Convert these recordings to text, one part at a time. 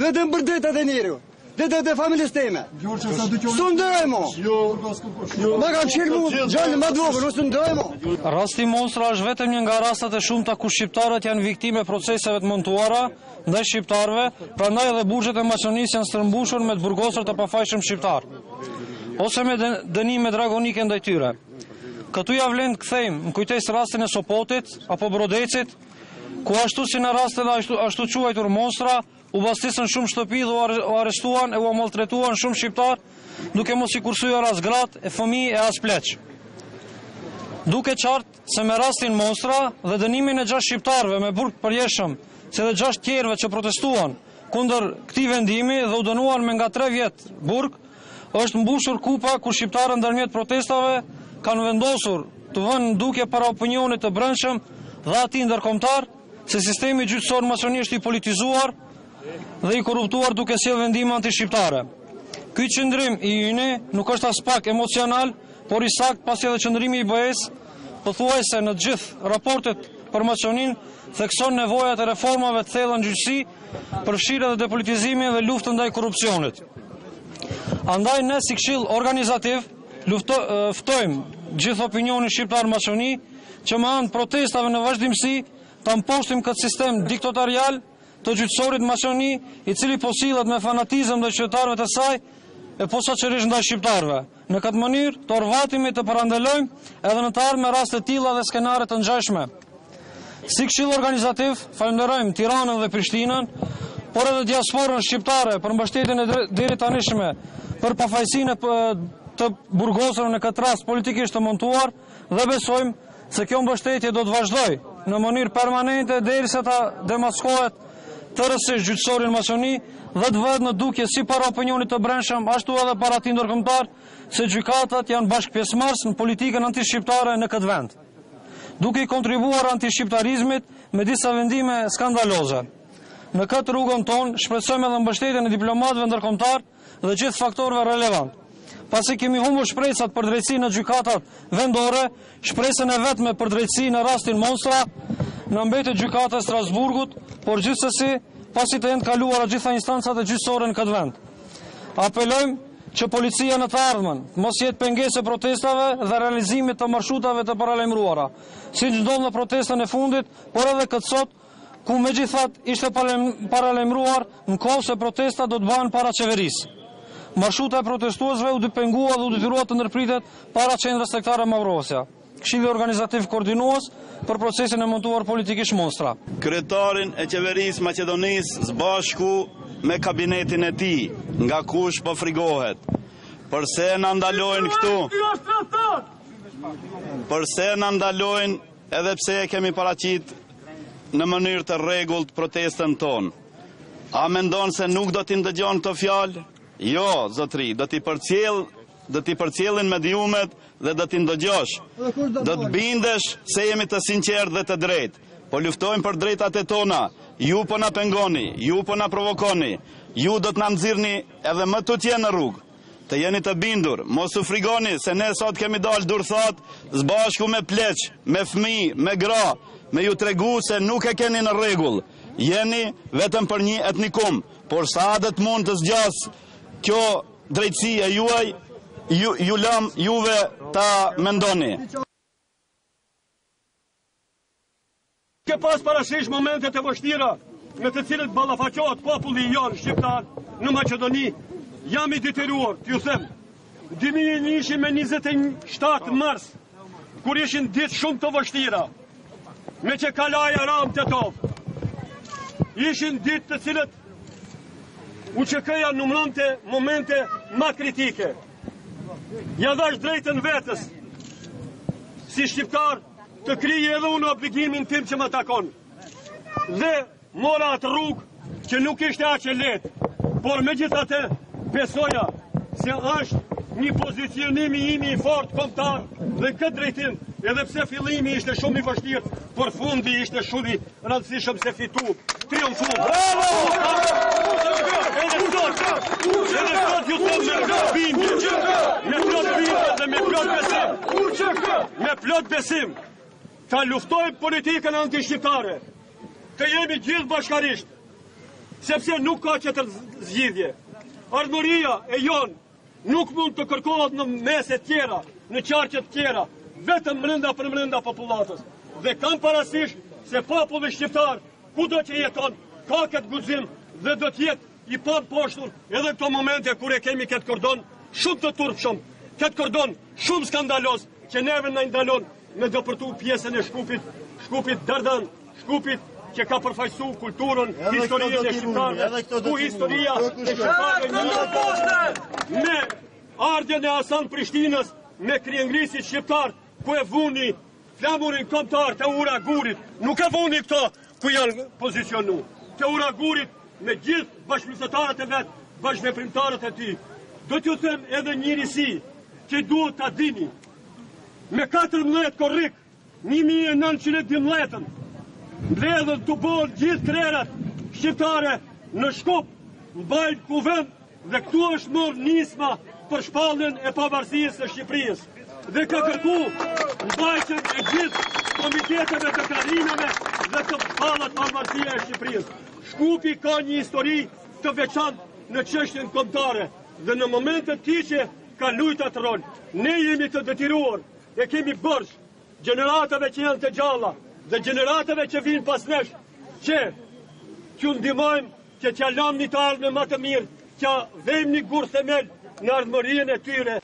vetëm për drejtat e njeriu, drejtat e familjes time. Së ndërojmo. Ma kanë qenë mu gjallë ma dvogër, nësë ndërojmo. Rasti Monstra është vetëm një nga rastet e shumta ku shqiptarët janë viktime proceseve të montuara ndaj shqiptarëve, prandaj edhe burgjet e masonisë janë strëmbushur me të burgosur të pafajshëm shqiptar, ose me dënime dragonike ndaj tyre. Këtu ja vlen të kthejmë në kujtesë rastin e Sopotit apo Brodecit, ku ashtu si në rastet ashtu quajtur Monstra, u bastisën shumë shtëpi dhe u arrestuan e u maltretuan shumë shqiptar, duke mos i kursyer as gratë, e fëmijë e as pleq. Duke qartë se me rastin Monstra dhe dënimin e 6 shqiptarëve me burg përjeshëm, si dhe 6 tjerëve që protestuan kundër këtij vendimi dhe u dënuan me nga 3 vjet burg, është mbushur kupa ku shqiptarët ndërmjet protestave kanë vendosur të vënë në dukje para opinionit të brendshëm dhe atij ndërkombëtar se sistemi gjyqësor masoni është i politizuar dhe i korruptuar duke sjellë vendime antishqiptare. Ky qëndrim i ynë nuk është as pak emocional, por i sakt pasi edhe qëndrimi i BE-s pothuajse në të gjithë raportet për masonin thekson nevojat e reformave të thella në gjyqësi, përfshirë edhe depolitizimin dhe luftën ndaj korrupsionit. Andaj ne si këshill organizativ ftojmë gjithë opinionin shqiptar masoni që me anë protestave në vazhdimsi ta mposhtim këtë sistem diktatorial të gjyqësorit masoni, i cili po sillet me fanatizëm ndaj qytetarëve të saj e posaçërisht ndaj shqiptarëve. Në këtë mënyrë të orvatimi të parandelojmë edhe në të ardhmen raste të tilla dhe skenare të ngjashme. Si këshill organizativ falenderojmë Tiranën dhe Prishtinën, por edhe diasporën shqiptare për mbështetjen e deri tanishme për pafajësinë të burgosur në këtë rast politikisht të montuar dhe besojmë se kjo mbështetje do të vazhdojë në mënyrë permanente derisa ta demaskohet tërësisht gjyqësorin masoni dhe të vëhet në dukje si para opinionit të brendshëm, ashtu edhe para atij ndërkombëtar se gjykatat janë bashkëpjesëmarrës në politikën antishqiptare në këtë vend, duke i kontribuar antishqiptarizmit me disa vendime skandaloze. Në këtë rrugën tonë shpresojmë edhe mbështetjen e diplomatëve ndërkombëtar dhe gjithë faktorëve relevant. Pasi kemi humbur shpresat për drejtësi në gjykatat vendore, shpresën e vetme për drejtësi në rastin Monstra në mbetet gjykata e Strasburgut, por gjithsesi pasi të jenë kaluara gjitha instancat e gjyqësore në këtë vend. Apelojmë që policia në të ardhmen mos jetë pengesë protestave dhe realizimit të marshutave të paralajmëruara, siç ndodh në protestën e fundit, por edhe këtë sot, ku megjithatë ishte paralajmëruar në kohë se protesta do të bëhen para qeverisë. Marshuta e protestuesve u depengua dhe u detyruat të ndërpritet para qendrës tregtare Mavrosja. Këshilli organizativ koordinues për procesin e montuar politikisht Monstra. Kryetarin e qeverisë Maqedonisë së bashku me kabinetin e tij, nga kush po frigohet. Përse na ndalojnë këtu? Përse na ndalojnë edhe pse e kemi paraqit në mënyrë të rregullt protestën tonë? A mendon se nuk do t'i ndëgjon këto fjalë? Jo, zotri, do t'i përcjellin mediumet dhe do t'i ndëgjosh. Do të bindesh se jemi të sinqertë dhe të drejtë. Po luftojmë për drejtat e tona. Ju po na pengoni, ju po na provokoni. Ju do të na nxirrni edhe më tutje në rrugë. Të jeni të bindur, mos u frigoni se ne sot kemi dalë durthat së bashku me pleq, me fëmijë, me gra, me ju tregu se nuk e keni në rregull. Jeni vetëm për një etnikum, por sa do të mund të zgjas kjo drejtësi e juaj, ju lëm juve ta mendoni. Ke pas parasysh momentet e vështira me të cilët ballafaqohet populli jon shqiptar në Maqedoni. Jam i detyruar t'ju them, 2001 ishim me 27 mars, kur ishin ditë shumë të vështira, me që kalaja ram të tov. Ishin ditë të cilët UÇK-ja numëronte momente ma kritike. Ja dhash drejtën vetës, si shqiptar, të krije edhe unë obligimin tim që më takon. Dhe mora atë rrugë që nuk ishte aq e lehtë, por megjithatë besoja se është një pozicionimi imi i fortë kombëtar dhe këtë drejtim, edhe pse fillimi ishte shumë i vështirë, por fundi ishte shumë i rëndësishëm se fitu triumfum. Bravo! Edhe sot ju them me plot bindje dhe me plot besim, ta luftoj politikën antishqiptare, të jemi gjithë bashkarisht, sepse nuk ka qëtër zgjidhje. Ardhmëria e jonë nuk mund të kërkohet në meset tjera, në qarqet tjera, vetëm brenda popullatës. Dhe kam parasysh se populli shqiptar, kudo që jeton, ka këtë guxim dhe do të jetë i pa poshtur edhe këto momente kur e kemi këtë kordon shumë të turpshëm, këtë kordon shumë skandalos që neve na ndalon me dëpërtu pjesën e Shkupit Dardan, Shkupit që ka përfaqësu kulturën, historinë e shqiptarëve, ku historia e shqiptarëve me ardhjen e Hasan Prishtinës, me kriengrisit shqiptar, ku e vuni flamurin kombëtar të ura gurit, nuk e vuni këto ku janë pozicionu, të ura gurit me gjithë bashkëmësëtarët e vetë, bashkëveprimtarët e ti. Do t'ju them edhe njërisi që duhet t'a dini, me 14 korrik, 1912, mbledhën të bolë gjithë krerat shqiptare në Shkup, në bajnë kuvend, dhe këtu është mërë nisma për shpalljen e pavarësisë së Shqipërisë. Dhe ka kërku mbajtjen e gjithë komiteteve të krahinave dhe të pallat pavarësia e Shqipërisë. Shkupi ka një histori të veçantë në çështjen kombëtare dhe në momentet kyçe ka luajtur atë rol. Ne jemi të detyruar e kemi borxh gjeneratave që janë të gjalla dhe gjeneratave që vinë pas nesh që t'ju ndihmojmë që t'ja lëmë një të ardhme më të mirë, që vejmë një gur themel në ardhmërinë e tyre.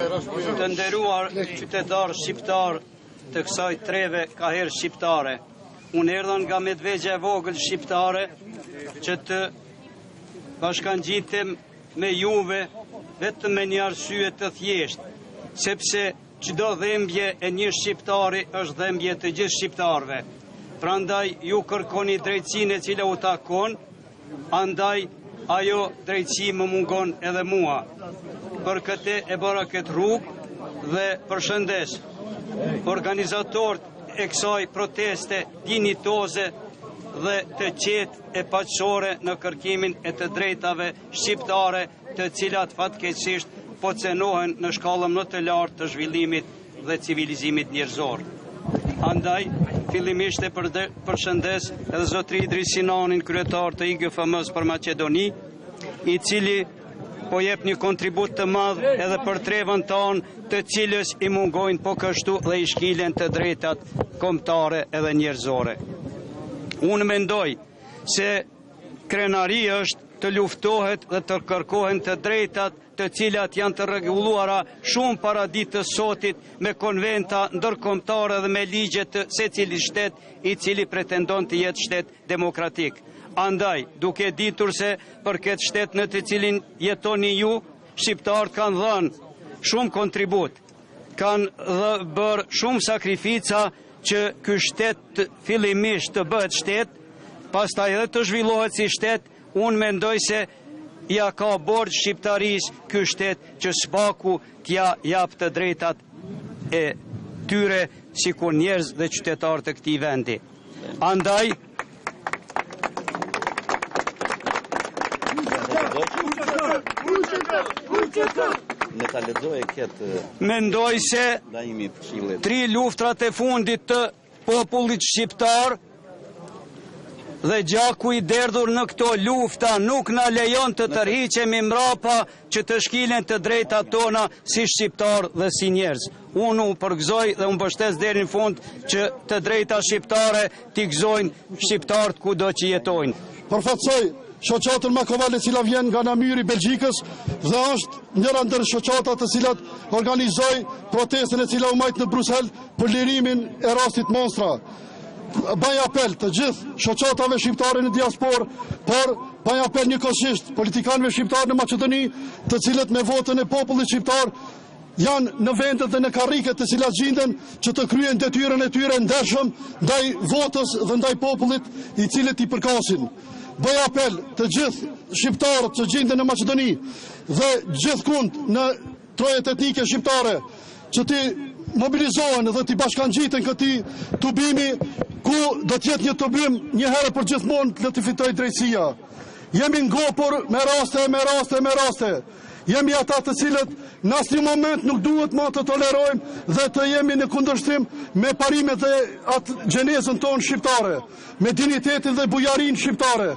Të nderuar qytetarë shqiptar të kësaj treve ka herë shqiptare, unë erdhën nga Medvegja e vogël shqiptare që të bashkangjitem me juve vetëm me një arsye të thjeshtë, sepse çdo dhembje e një shqiptari është dhembje të gjithë shqiptarëve. Prandaj ju kërkoni drejtsinë e cila u takon, andaj ajo drejtësi më mungon edhe mua. Për këtë e bëra këtë rrugë dhe përshëndes organizatorët e kësaj proteste dinitoze dhe të qetë e paqësore në kërkimin e të drejtave shqiptare, të cilat fatkeqësisht po cenohen në shkallën më të lartë të zhvillimit dhe civilizimit njerëzor. Andaj, fillimisht e përshëndes edhe zotri Idris Sinanin, kryetar të IGFM-s për Maqedoni, i cili po jep një kontribut të madh edhe për trevën tonë, të cilës i mungojnë po kështu dhe i shkilen të drejtat kombëtare edhe njerëzore. Unë mendoj se krenari është të luftohet dhe të kërkohen të drejtat të cilat janë të rregulluara shumë para ditës sotit me konventa ndërkombëtare dhe me ligje të secili shtet i cili pretendon të jetë shtet demokratik. Andaj, duke ditur se për këtë shtet në të cilin jetoni ju, shqiptarët kanë dhënë shumë kontribut, kanë bërë shumë sakrifica që ky shtet fillimisht të bëhet shtet, pastaj edhe të zhvillohet si shtet. Unë mendoj se ja ka borxh shqiptarisë ky shtet që s'paku t'ja jap të drejtat e tyre sikur njerëz dhe qytetarë të këtij vendi. Andaj mendoj se 3 luftrat e fundit të popullit shqiptar dhe gjaku i derdhur në këto lufta nuk na lejon të tërhiqemi mbrapa që të shkilen të drejtat tona si shqiptar dhe si njerëz. Unë u përgëzoj dhe unë mbështes deri në fund që të drejta shqiptare t'i gëzojnë shqiptarët kudo që jetojnë. Përfaqësoj shoqatën Makovale e cila vjen nga Namyri Belgjikës dhe është njëra ndër shoqatat të cilat organizoi protestën e cila u majt në Bruxelles për lirimin e rastit Monstra. Bëj apel të gjithë shoqatave shqiptare në diasporë, por bëj apel njëkohësisht politikanëve shqiptarë në Maqedoni, të cilët me votën e popullit shqiptar janë në vendet dhe në karriket të cilat gjenden që të kryen detyrën e tyre ndershëm ndaj votës dhe ndaj popullit i cilët i përkasin. Bëj apel të gjithë shqiptarët që gjenden në Maqedoni dhe gjithkund në trojet etnike shqiptare që ti mobilizohen dhe ti bashkangjiten këtij tubimi ku do të jetë një tubim një herë për gjithmonë të fitoj drejtësia. Jemi ngopur me raste. jemi ata të cilët në asnjë moment nuk duhet më të tolerojmë dhe të jemi në kundërshtim me parimet dhe atë gjenezën tonë shqiptare, me dinitetin dhe bujarinë shqiptare.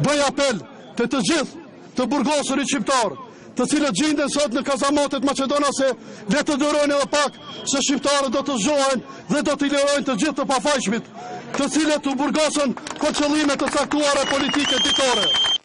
Bëj apel të gjithë të burgosurit shqiptar, të cilët gjenden sot në kazamatet maqedonase, le të durojnë edhe pak se shqiptarët do të zgjohen dhe do të lirojnë të gjithë të pafajshmit, të cilët u burgosën për qëllime të caktuara politike ditore.